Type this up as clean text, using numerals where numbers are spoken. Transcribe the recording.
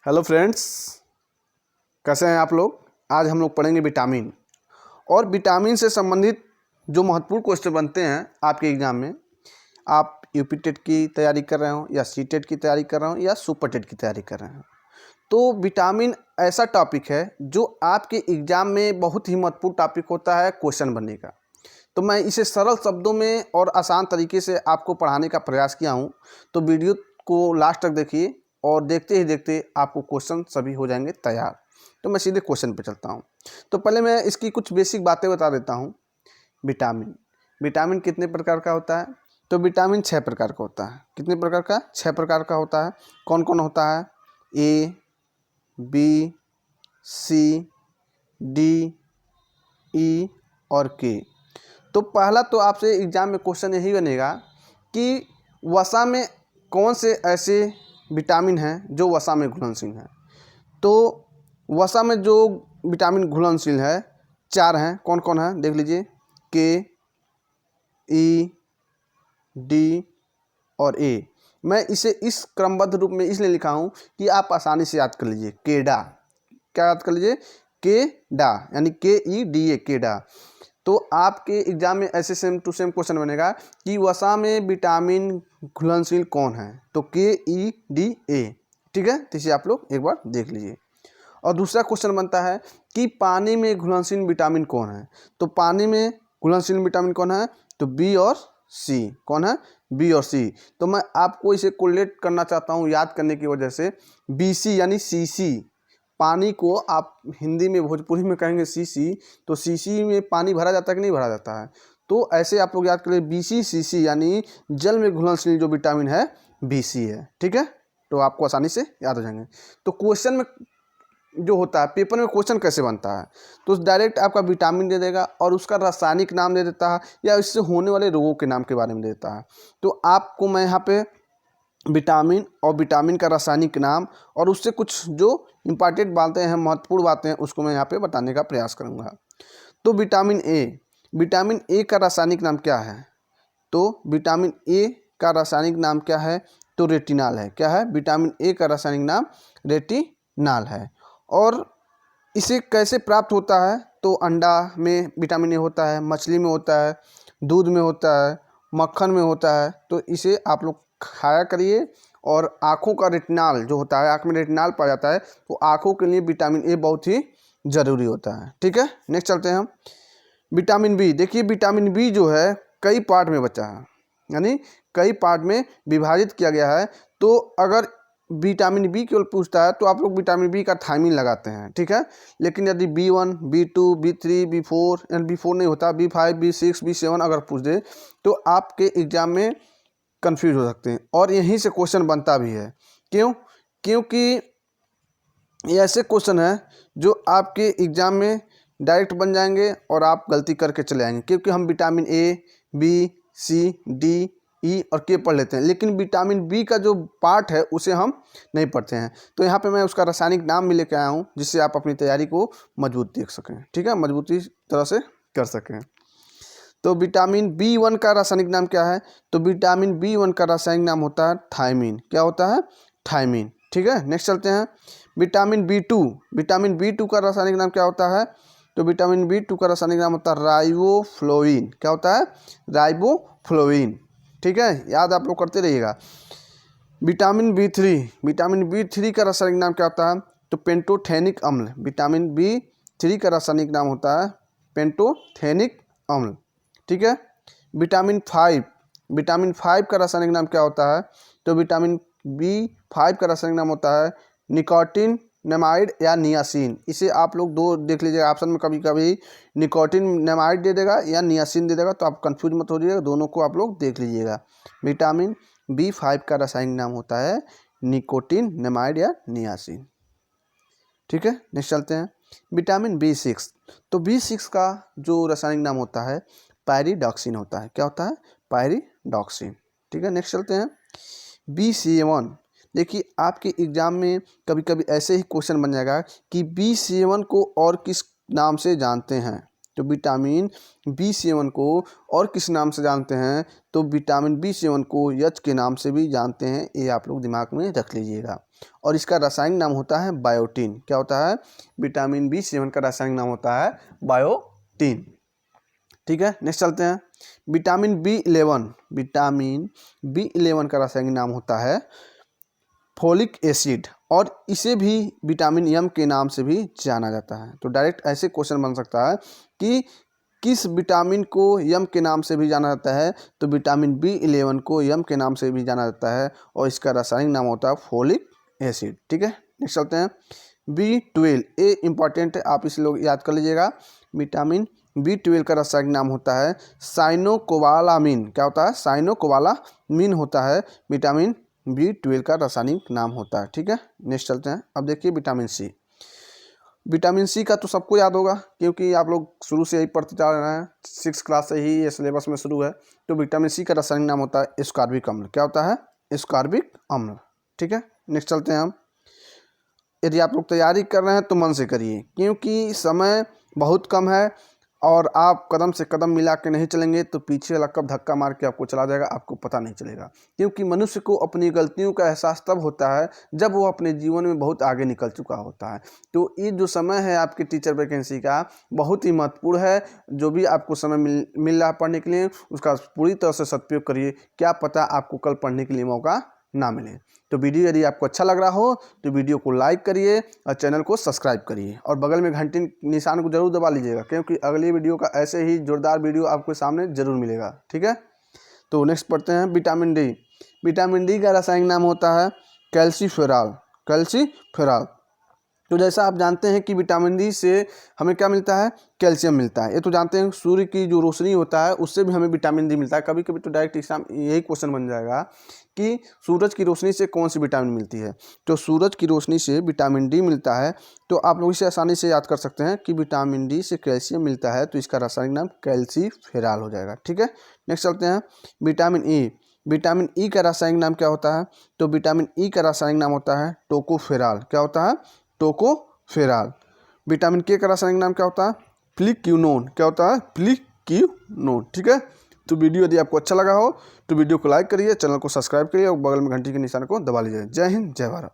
Hello friends, कैसे हैं आप लोग। आज हम लोग पढ़ेंगे विटामिन और विटामिन से संबंधित जो महत्वपूर्ण क्वेश्चन बनते हैं आपके एग्ज़ाम में। आप यूपी टेट की तैयारी कर रहे हो या सी टेट की तैयारी कर रहे हो या सुपर टेट की तैयारी कर रहे हो, तो विटामिन ऐसा टॉपिक है जो आपके एग्ज़ाम में बहुत ही महत्वपूर्ण टॉपिक होता है क्वेश्चन बनने का। तो मैं इसे सरल शब्दों में और आसान तरीके से आपको पढ़ाने का प्रयास किया हूँ। तो वीडियो को लास्ट तक देखिए और देखते ही देखते आपको क्वेश्चन सभी हो जाएंगे तैयार। तो मैं सीधे क्वेश्चन पे चलता हूँ। तो पहले मैं इसकी कुछ बेसिक बातें बता देता हूँ। विटामिन कितने प्रकार का होता है? तो विटामिन 6 प्रकार का होता है। कितने प्रकार का? 6 प्रकार का होता है। कौन कौन होता है? ए, बी, सी, डी, ई और के। तो पहला तो आपसे एग्ज़ाम में क्वेश्चन यही बनेगा कि वसा में कौन से ऐसे विटामिन हैं जो वसा में घुलनशील हैं। तो वसा में जो विटामिन घुलनशील है 4 हैं। कौन कौन है देख लीजिए। के, ई, डी और ए। मैं इसे इस क्रमबद्ध रूप में इसलिए लिखा हूँ कि आप आसानी से याद कर लीजिए। केडा, क्या याद कर लीजिए? केडा यानी KEDA, केडा। तो आपके एग्जाम में ऐसे सेम टू सेम क्वेश्चन बनेगा कि वसा में विटामिन घुलनशील कौन है, तो KEDA। ठीक है, तो इसे आप लोग एक बार देख लीजिए। और दूसरा क्वेश्चन बनता है कि पानी में घुलनशील विटामिन कौन है। तो पानी में घुलनशील विटामिन कौन है? तो बी और सी। कौन है? बी और सी। तो मैं आपको इसे कोरिलेट करना चाहता हूँ याद करने की वजह से। BC यानी CC, पानी को आप हिंदी में भोजपुरी में कहेंगे CC, तो CC में पानी भरा जाता है कि नहीं भरा जाता है। तो ऐसे आप लोग याद करें BC CC यानी जल में घुलनशील जो विटामिन है BC है। ठीक है, तो आपको आसानी से याद हो जाएंगे। तो क्वेश्चन में जो होता है, पेपर में क्वेश्चन कैसे बनता है, तो डायरेक्ट आपका विटामिन दे देगा और उसका रासायनिक नाम दे देता है या इससे होने वाले रोगों के नाम के बारे में देता है। तो आपको मैं यहाँ पे विटामिन और विटामिन का रासायनिक नाम और उससे कुछ जो इम्पॉर्टेंट बातें हैं, महत्वपूर्ण बातें हैं, उसको मैं यहाँ पे बताने का प्रयास करूँगा। तो विटामिन ए का रासायनिक नाम क्या है? तो विटामिन ए का रासायनिक नाम क्या है? तो रेटिनाल है। क्या है? विटामिन ए का रासायनिक नाम रेटिनाल है। और इसे कैसे प्राप्त होता है? तो अंडा में विटामिन ए होता है, मछली में होता है, दूध में होता है, मक्खन में होता है। तो इसे आप लोग खाया करिए। और आँखों का रेटिनाल जो होता है, आँख में रेटिनाल पाया जाता है, तो आँखों के लिए विटामिन ए बहुत ही ज़रूरी होता है। ठीक है, नेक्स्ट चलते हैं हम। Vitamin B. देखिए विटामिन बी जो है कई पार्ट में बचा है, यानी कई पार्ट में विभाजित किया गया है। तो अगर विटामिन बी केवल पूछता है तो आप लोग विटामिन बी का थायमिन लगाते हैं। ठीक है, लेकिन यदि B1, B2, B3, B4 यानी B4 नहीं होता, B5, B6, B7 अगर पूछ दे तो आपके एग्जाम में कंफ्यूज हो सकते हैं और यहीं से क्वेश्चन बनता भी है। क्यों? क्योंकि ये ऐसे क्वेश्चन है जो आपके एग्जाम में डायरेक्ट बन जाएंगे और आप गलती करके चले आएंगे, क्योंकि हम vitamin A, B, C, D, E और के पढ़ लेते हैं, लेकिन विटामिन बी का जो पार्ट है उसे हम नहीं पढ़ते हैं। तो यहाँ पे मैं उसका रासायनिक नाम भी लेकर आया हूँ जिससे आप अपनी तैयारी को मजबूत देख सकें। ठीक है, मजबूती तरह से कर सकें। तो विटामिन B1 का रासायनिक नाम क्या है? तो विटामिन B1 का रासायनिक नाम होता है थायमिन। क्या होता है? थायमिन। ठीक है, नेक्स्ट चलते हैं। विटामिन B2 का रासायनिक नाम क्या होता है? तो विटामिन B2 का रासायनिक नाम होता है राइबोफ्लोविन। क्या होता है? राइबोफ्लोविन। ठीक है, याद आप लोग करते रहिएगा। विटामिन B3 का रासायनिक नाम क्या होता है? तो पेंटोथेनिक अम्ल। विटामिन B3 का रासायनिक नाम होता है पेंटोथेनिक अम्ल। ठीक है, विटामिन 5 का रासायनिक नाम क्या होता है? तो विटामिन B5 का रासायनिक नाम होता है निकोटिनामाइड या नियासिन। इसे आप लोग दो देख लीजिएगा ऑप्शन में, कभी कभी निकोटिनामाइड दे देगा या नियासिन दे देगा, तो आप कंफ्यूज मत हो जाइएगा, दोनों को आप लोग देख लीजिएगा। विटामिन B5 का रासायनिक नाम होता है निकोटिनामाइड या नियासिन। ठीक है, नेक्स्ट चलते हैं। Vitamin B6। तो B6 का जो रासायनिक नाम होता है पायरिडॉक्सिन होता है। क्या होता है? पायरिडॉक्सिन। ठीक है, नेक्स्ट चलते हैं। B7। देखिए आपके एग्जाम में कभी कभी ऐसे ही क्वेश्चन बन जाएगा कि B7 को और किस नाम से जानते हैं। तो विटामिन B7 को और किस नाम से जानते हैं, तो विटामिन B7 को H के नाम से भी जानते हैं, ये आप लोग दिमाग में रख लीजिएगा। और इसका रासायनिक नाम होता है बायोटीन। क्या होता है, विटामिन B7 का रासायनिक नाम होता है बायोटीन। ठीक है, नेक्स्ट चलते हैं। विटामिन B11 का रासायनिक नाम होता है फोलिक एसिड, और इसे भी विटामिन एम के नाम से भी जाना जाता है। तो डायरेक्ट ऐसे क्वेश्चन बन सकता है कि किस विटामिन को एम के नाम से भी जाना जाता है, तो विटामिन B11 को एम के नाम से भी जाना जाता है, और इसका रासायनिक नाम होता है फोलिक एसिड। ठीक है, नेक्स्ट चलते हैं। B12 ये इंपॉर्टेंट है, आप इसे लोग याद कर लीजिएगा। विटामिन B12 का रासायनिक नाम होता है साइनोकोबालामिन। क्या होता है, साइनोकोबालामिन होता है विटामिन B12 का रासायनिक नाम होता है। ठीक है, नेक्स्ट चलते हैं। अब देखिए विटामिन सी का तो सबको याद होगा, क्योंकि आप लोग शुरू से यही पढ़ते जा रहे हैं, 6th क्लास से ही ये सिलेबस में शुरू है। तो विटामिन सी का रासायनिक नाम होता है एस्कॉर्बिक अम्ल। क्या होता है, एस्कॉर्बिक अम्ल। ठीक है, नेक्स्ट चलते हैं हम। यदि आप लोग तैयारी कर रहे हैं तो मन से करिए, क्योंकि समय बहुत कम है, और आप कदम से कदम मिला के नहीं चलेंगे तो पीछे वाला कब धक्का मार के आपको चला जाएगा आपको पता नहीं चलेगा। क्योंकि मनुष्य को अपनी गलतियों का एहसास तब होता है जब वो अपने जीवन में बहुत आगे निकल चुका होता है। तो ये जो समय है आपके टीचर वैकेंसी का बहुत ही महत्वपूर्ण है। जो भी आपको समय मिल रहा है पढ़ने के लिए, उसका पूरी तरह से सदुपयोग करिए। क्या पता आपको कल पढ़ने के लिए मौका ना मिले। तो वीडियो यदि आपको अच्छा लग रहा हो तो वीडियो को लाइक करिए और चैनल को सब्सक्राइब करिए, और बगल में घंटी निशान को जरूर दबा लीजिएगा, क्योंकि अगली वीडियो का ऐसे ही जोरदार वीडियो आपके सामने जरूर मिलेगा। ठीक है, तो नेक्स्ट पढ़ते हैं विटामिन डी। विटामिन डी का रासायनिक नाम होता है कैल्सीफेरॉल। तो जैसा आप जानते हैं कि विटामिन डी से हमें क्या मिलता है, कैल्शियम मिलता है। ये तो जानते हैं, सूर्य की जो रोशनी होता है उससे भी हमें विटामिन डी मिलता है। कभी कभी तो डायरेक्ट एग्जाम यही क्वेश्चन बन जाएगा कि सूरज की रोशनी से कौन सी विटामिन मिलती है, तो सूरज की रोशनी से विटामिन डी मिलता है। तो आप लोग इसे आसानी से याद कर सकते हैं कि विटामिन डी से कैल्शियम मिलता है, तो इसका रासायनिक नाम कैल्सीफेरॉल हो जाएगा। ठीक है, नेक्स्ट चलते हैं। विटामिन ई का रासायनिक नाम क्या होता है, तो विटामिन ई का रासायनिक नाम होता है टोकोफेरॉल। क्या होता है, टोकोफेरॉल। विटामिन के का रासायनिक नाम क्या होता है, प्लिक्यूनोन। क्या होता है, प्लिक्यूनोन। ठीक है, तो वीडियो यदि आपको अच्छा लगा हो तो वीडियो को लाइक करिए, चैनल को सब्सक्राइब करिए और बगल में घंटी के निशान को दबा लीजिए। जय हिंद, जय भारत।